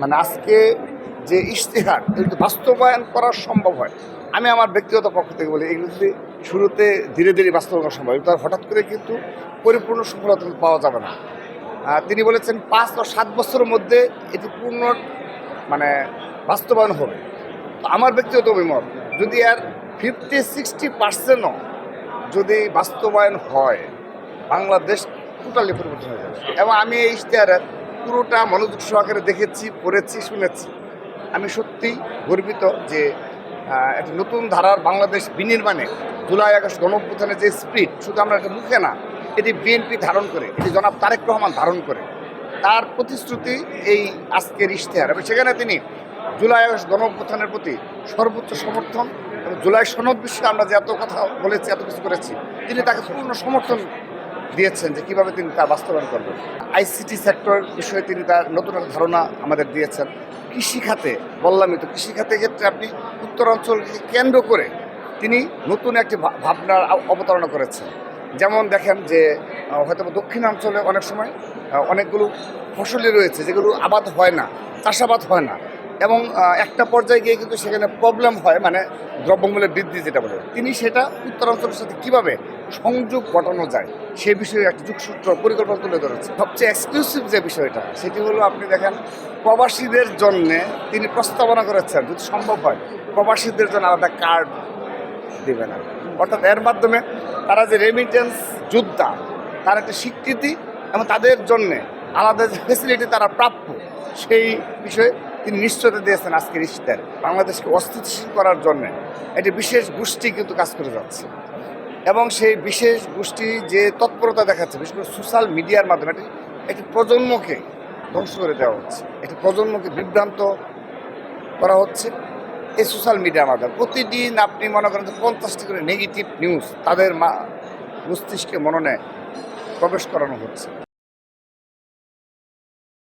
মানে আজকে যে ইশতেহার এগুলো বাস্তবায়ন করা সম্ভব হয়, আমি আমার ব্যক্তিগত পক্ষ থেকে বলি এগুলো যদি শুরুতে ধীরে ধীরে বাস্তবায়ন করা সম্ভব, তার হঠাৎ করে কিন্তু পরিপূর্ণ সফলতা পাওয়া যাবে না। তিনি বলেছেন 5 ও 7 বছরের মধ্যে এটি পূর্ণ মানে বাস্তবায়ন হবে। তো আমার ব্যক্তিগত অভিমত, যদি আর 50-60% যদি বাস্তবায়ন হয়, বাংলাদেশ টোটালি পরিবর্তন হয়ে যাবে। এবং আমি এই ইশতেহারের পুরোটা মনোযোগ সহকারে দেখেছি, পড়েছি, শুনেছি। আমি সত্যিই গর্বিত যে একটা নতুন ধারার বাংলাদেশ বিনির্মাণে জুলাই আগস্ট গণঅভ্যুত্থানের যে স্পিরিট, শুধু আমরা এটা মুখে না, এটি বিএনপি ধারণ করে, এটি জনাব তারেক রহমান ধারণ করে, তার প্রতিশ্রুতি এই আজকের ইশতেহার। এবং সেখানে তিনি জুলাই আগস্ট গণঅভ্যুত্থানের প্রতি সর্বোচ্চ সমর্থন এবং জুলাই সনদ বিষয়ে আমরা যে এত কথা বলেছি, এত কিছু করেছি, তিনি তাকে পূর্ণ সমর্থন দিয়েছেন যে কীভাবে তিনি তা বাস্তবায়ন করবেন। আইসিটি সেক্টর বিষয়ে তিনি তার নতুন একটা ধারণা আমাদের দিয়েছেন। কৃষিখাতে বললামই তো, কৃষিখাতের ক্ষেত্রে আপনি উত্তরাঞ্চলকে কেন্দ্র করে তিনি নতুন একটি ভাবনার অবতারণা করেছেন। যেমন দেখেন যে হয়তো দক্ষিণাঞ্চলে অনেক সময় অনেকগুলো ফসলই রয়েছে যেগুলো আবাদ হয় না, চাষাবাদ হয় না, এবং একটা পর্যায়ে গিয়ে কিন্তু সেখানে প্রবলেম হয়, মানে দ্রব্যমূল্যের বৃদ্ধি যেটা বলে, তিনি সেটা উত্তরাঞ্চলের সাথে কীভাবে সংযোগ ঘটানো যায় সে বিষয়ে একটা যুগসূত্র পরিকল্পনা তুলে ধরেছে। সবচেয়ে এক্সক্লুসিভ যে বিষয়টা সেটি হলো, আপনি দেখেন প্রবাসীদের জন্যে তিনি প্রস্তাবনা করেছেন যদি সম্ভব হয় প্রবাসীদের জন্য আলাদা কার্ড দেবে না, অর্থাৎ এর মাধ্যমে তারা যে রেমিটেন্স যোদ্ধা তার একটা স্বীকৃতি এবং তাদের জন্যে আলাদা যে ফেসিলিটি তারা প্রাপ্য সেই বিষয়ে তিনি নিশ্চয়তা দিয়েছেন। আজকের ইশতেহার বাংলাদেশকে অস্থিতিশীল করার জন্যে একটি বিশেষ গোষ্ঠী কিন্তু কাজ করে যাচ্ছে, এবং সেই বিশেষ গোষ্ঠী যে তৎপরতা দেখাচ্ছে বিশেষ করে সোশ্যাল মিডিয়ার মাধ্যমে একটি প্রজন্মকে ধ্বংস করে দেওয়া হচ্ছে, একটি প্রজন্মকে বিভ্রান্ত করা হচ্ছে এই সোশ্যাল মিডিয়ার মাধ্যমে। প্রতিদিন আপনি মনে করেন 50টি করে নেগেটিভ নিউজ তাদের মস্তিষ্কে মননে প্রবেশ করানো হচ্ছে।